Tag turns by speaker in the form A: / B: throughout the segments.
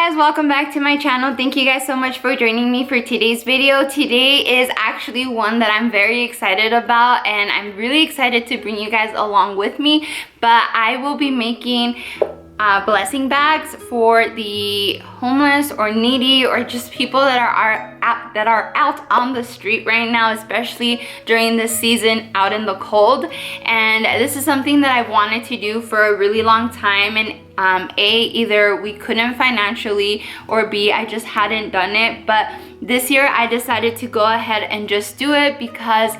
A: guys, welcome back to my channel. Thank you guys so much for joining me for today's video. Today is actually one that I'm very excited about, and I'm really excited to bring you guys along with me. But I will be making blessing bags for the homeless or needy, or just people that are out on the street right now, especially during this season out in the cold. And this is something that I wanted to do for a really long time, and either we couldn't financially, or B, I just hadn't done it. But this year I decided to go ahead and just do it because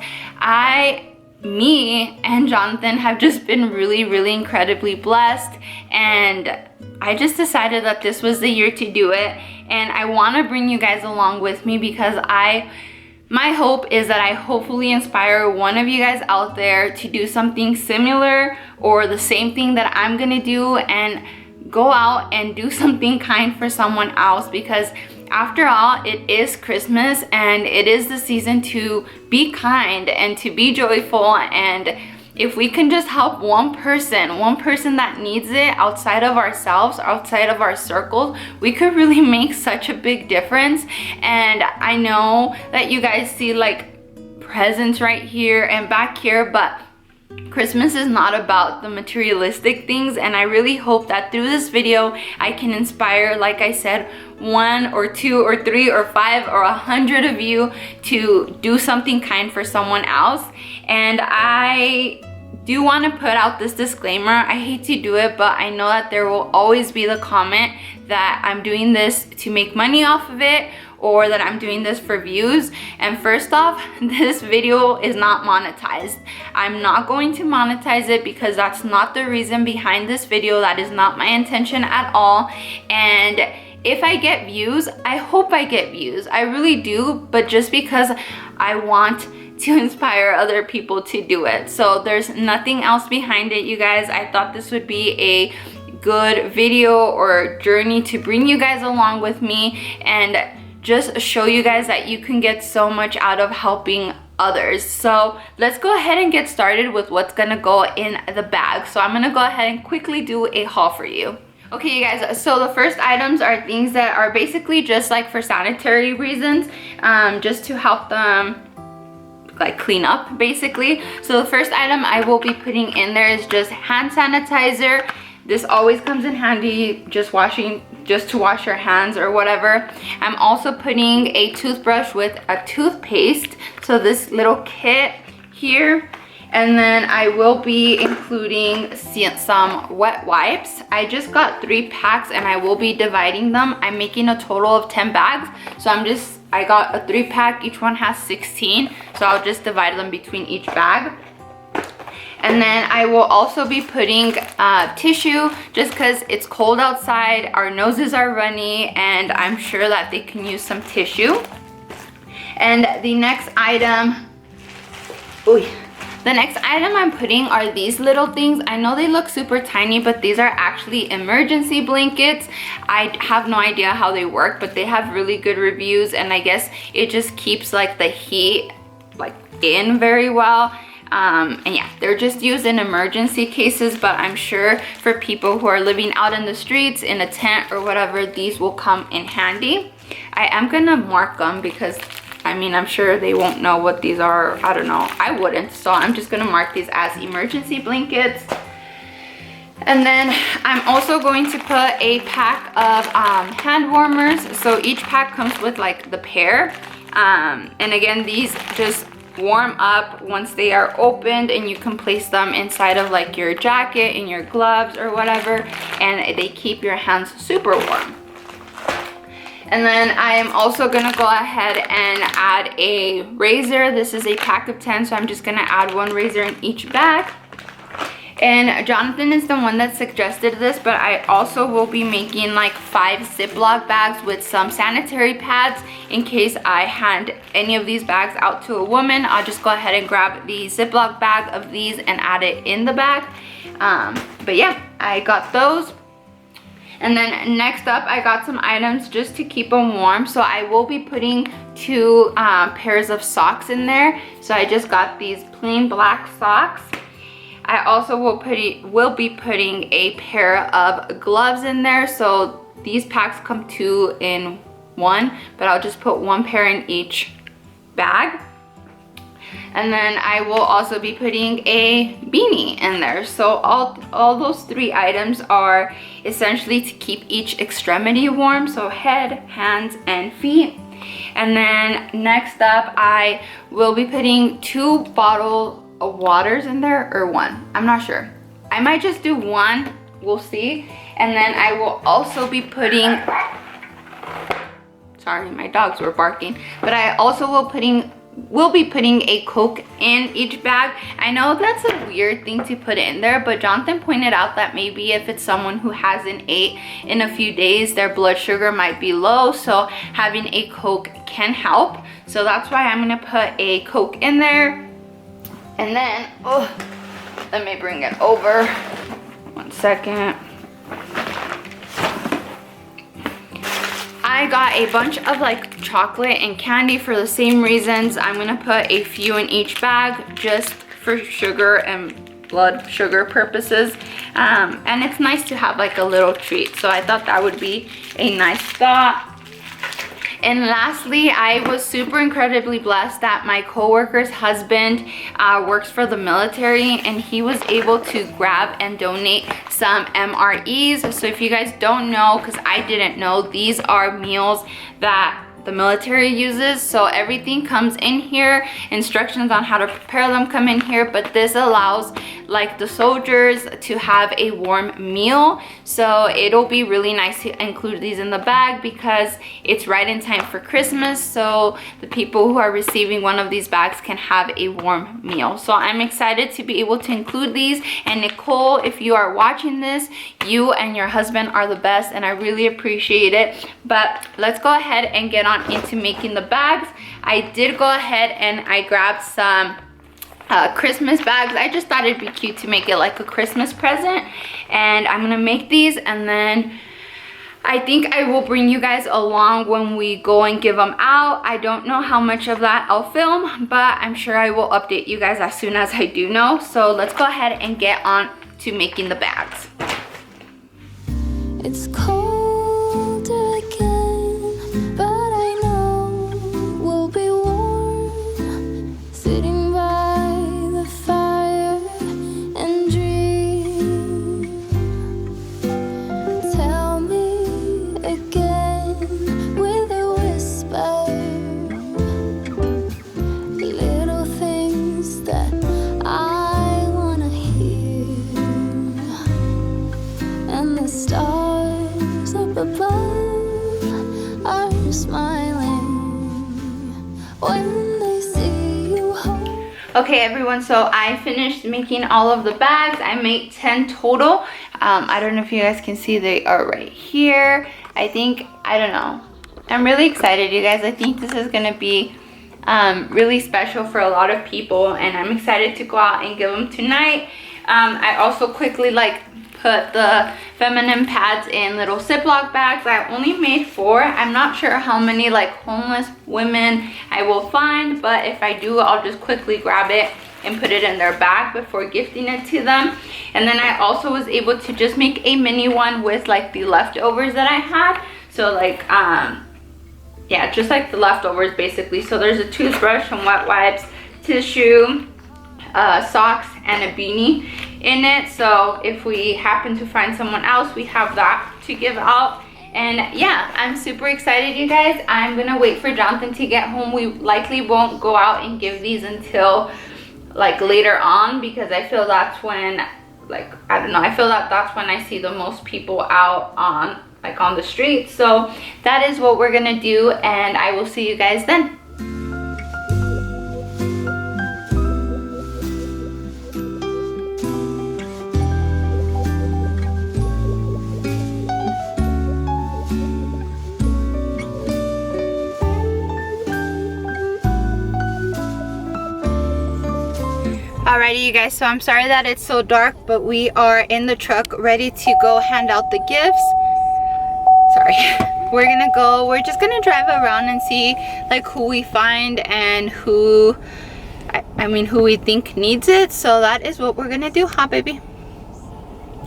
A: me and Jonathan have just been really incredibly blessed, and I just decided that this was the year to do it. And I want to bring you guys along with me because my hope is that I hopefully inspire one of you guys out there to do something similar or the same thing that I'm gonna do, and go out and do something kind for someone else. Because after all, it is Christmas and it is the season to be kind and to be joyful. And if we can just help one person that needs it outside of ourselves, outside of our circles, we could really make such a big difference. And I know that you guys see like presents right here and back here, but Christmas is not about the materialistic things, and I really hope that through this video I can inspire, like I said, 1 or 2 or 3 or 5 or 100 of you to do something kind for someone else. And I do want to put out this disclaimer. I hate to do it, but I know that there will always be the comment that I'm doing this to make money off of it, or that I'm doing this for views. And first off, this video is not monetized. I'm not going to monetize it because that's not the reason behind this video. That is not my intention at all. And if I get views, I hope I get views. I really do, but just because I want to inspire other people to do it. So there's nothing else behind it, you guys. I thought this would be a good video or journey to bring you guys along with me and just show you guys that you can get so much out of helping others. So let's go ahead and get started with what's gonna go in the bag. So I'm gonna go ahead and quickly do a haul for you. Okay, you guys, so the first items are things that are basically just like for sanitary reasons, just to help them like clean up basically. So the first item I will be putting in there is just hand sanitizer. This always comes in handy, just to wash your hands or whatever. I'm also putting a toothbrush with a toothpaste, so this little kit here. And then I will be including some wet wipes. I just got 3 packs and I will be dividing them. I'm making a total of 10 bags. So I got a 3-pack, each one has 16. So I'll just divide them between each bag. And then I will also be putting tissue, just because it's cold outside, our noses are runny, and I'm sure that they can use some tissue. And the next item, I'm putting are these little things. I know they look super tiny, but these are actually emergency blankets. I have no idea how they work, but they have really good reviews, and I guess it just keeps like the heat like in very well. And yeah, they're just used in emergency cases, but I'm sure for people who are living out in the streets in a tent or whatever, these will come in handy. I am gonna mark them because I mean, I'm sure they won't know what these are. I don't know, I wouldn't, so I'm just gonna mark these as emergency blankets. And then I'm also going to put a pack of hand warmers. So each pack comes with like the pair, and again, these just warm up once they are opened, and you can place them inside of like your jacket and your gloves or whatever, and they keep your hands super warm. And then I am also gonna go ahead and add a razor. This is a pack of 10, so I'm just gonna add 1 razor in each bag. And Jonathan is the one that suggested this, but I also will be making like 5 Ziploc bags with some sanitary pads in case I hand any of these bags out to a woman. I'll just go ahead and grab the Ziploc bag of these and add it in the bag. But yeah, I got those. And then next up, I got some items just to keep them warm. So I will be putting 2 pairs of socks in there. So I just got these plain black socks. I also will be putting a pair of gloves in there. So these packs come 2 in 1, but I'll just put 1 pair in each bag. And then I will also be putting a beanie in there. So all those 3 items are essentially to keep each extremity warm. So head, hands, and feet. And then next up, I will be putting 2 bottles of waters in there, or 1. I'm not sure. I might just do 1. We'll see. And then I will also be putting, sorry, my dogs were barking. But I also will be putting a Coke in each bag. I know that's a weird thing to put in there, but Jonathan pointed out that maybe if it's someone who hasn't ate in a few days, their blood sugar might be low, so having a Coke can help. So that's why I'm gonna put a Coke in there. And then, let me bring it over. 1 second. I got a bunch of like chocolate and candy for the same reasons. I'm gonna put a few in each bag just for sugar and blood sugar purposes. And it's nice to have like a little treat. So I thought that would be a nice thought. And lastly, I was super incredibly blessed that my coworker's husband works for the military, and he was able to grab and donate some MREs. So if you guys don't know, because I didn't know, these are meals that the military uses. So everything comes in here. Instructions on how to prepare them come in here, but this allows like the soldiers to have a warm meal. So it'll be really nice to include these in the bag because it's right in time for Christmas. So the people who are receiving one of these bags can have a warm meal. So I'm excited to be able to include these. And Nicole, if you are watching this, you and your husband are the best, and I really appreciate it. But let's go ahead and get on into making the bags. I did go ahead and I grabbed some Christmas bags. I just thought it'd be cute to make it like a Christmas present, and I'm gonna make these, and then I think I will bring you guys along when we go and give them out. I don't know how much of that I'll film, but I'm sure I will update you guys as soon as I do know. So let's go ahead and get on to making the bags.
B: It's cold again, but I know we'll be warm, sitting by the fire and dream. Tell me again with a whisper, little things that I wanna hear, and the stars up above are smiling when they see you home.
A: Okay everyone, so I finished making all of the bags. I made 10 total. I don't know if you guys can see, they are right here. I don't know. I'm really excited, you guys. I think this is gonna be really special for a lot of people, and I'm excited to go out and give them tonight. I also quickly put the feminine pads in little Ziploc bags. I only made 4. I'm not sure how many homeless women I will find, but if I do, I'll just quickly grab it and put it in their bag before gifting it to them. And then I also was able to just make a mini one with the leftovers that I had. So yeah, just the leftovers basically. So there's a toothbrush, some wet wipes, tissue, socks, and a beanie in it. So if we happen to find someone else, we have that to give out. And yeah, I'm super excited, you guys. I'm gonna wait for Jonathan to get home. We likely won't go out and give these until later on, because I feel that's when I don't know, I feel that that's when I see the most people out on on the street. So that is what we're gonna do, and I will see you guys then. Alrighty, you guys, so I'm sorry that it's so dark, but we are in the truck ready to go hand out the gifts. Sorry. We're just gonna drive around and see who we find and who we think needs it. So that is what we're gonna do, huh baby?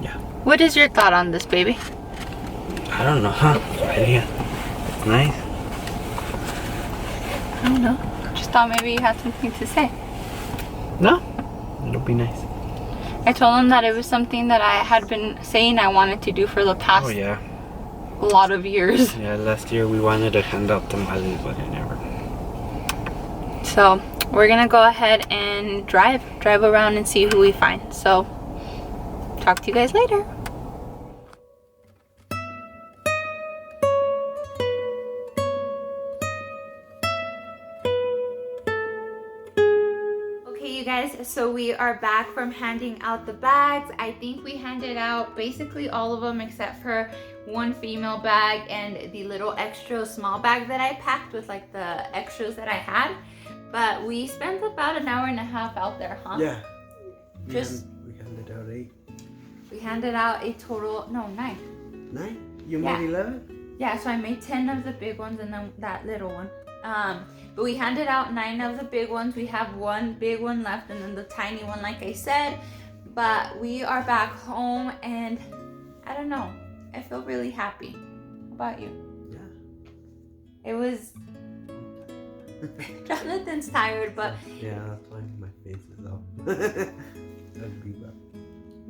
C: Yeah.
A: What is your thought on this, baby?
C: I don't know, huh? Idea. Nice.
A: I don't know. Just thought maybe you had something to say.
C: No, it'll be nice.
A: I told him that it was something that I had been saying I wanted to do for the past
C: Oh yeah.
A: a lot of years.
C: Yeah, last year we wanted to hand out tamales, but I never.
A: So we're gonna go ahead and drive around and see who we find. So talk to you guys later. Okay, you guys, so we are back from handing out the bags. I think we handed out basically all of them except for one female bag and the little extra small bag that I packed with like the extras that I had. But we spent about an hour and a half out there, huh?
C: Yeah. We handed out 8.
A: We handed out a total, no, 9.
C: 9? You
A: Yeah.
C: made 11?
A: Yeah, so I made 10 of the big ones and then that little one. But we handed out 9 of the big ones. We have one big one left and then the tiny one, like I said. But we are back home and I don't know. I feel really happy. How about you?
C: Yeah.
A: It was... Jonathan's tired, but...
C: Yeah, that's why my face is up. That'd be bad.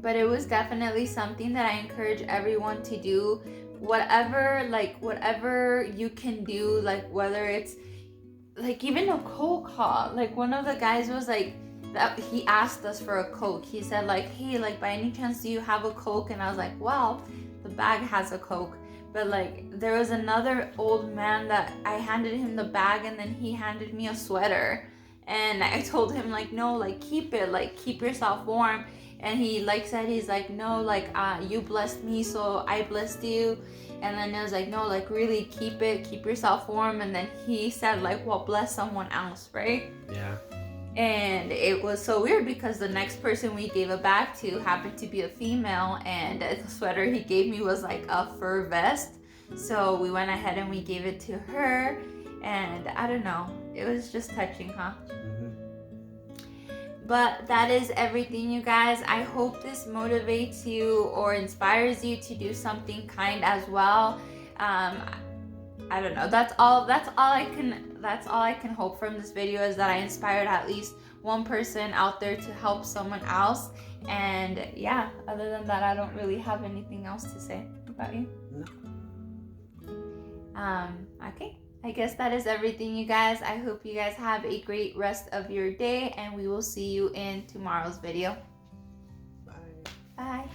A: But it was definitely something that I encourage everyone to do. Whatever you can do, like whether it's like even a Coke haul. Like one of the guys was like, that he asked us for a Coke. He said like, hey, like by any chance do you have a Coke? And I was like, well, the bag has a Coke. But like there was another old man that I handed him the bag and then he handed me a sweater. And I told him like, no, like keep it, like keep yourself warm. And he like said, he's like, no, like you blessed me, so I blessed you. And then I was like, no, like really keep it, keep yourself warm. And then he said like, well, bless someone else, right?
C: Yeah.
A: And it was so weird because the next person we gave a bag to happened to be a female, and the sweater he gave me was like a fur vest. So we went ahead and we gave it to her, and I don't know, it was just touching, huh? But that is everything, you guys. I hope this motivates you or inspires you to do something kind as well. I don't know. That's all I can hope from this video, is that I inspired at least one person out there to help someone else. And yeah, other than that, I don't really have anything else to say. About you? No. Okay. I guess that is everything, you guys. I hope you guys have a great rest of your day, and we will see you in tomorrow's video.
C: Bye.
A: Bye.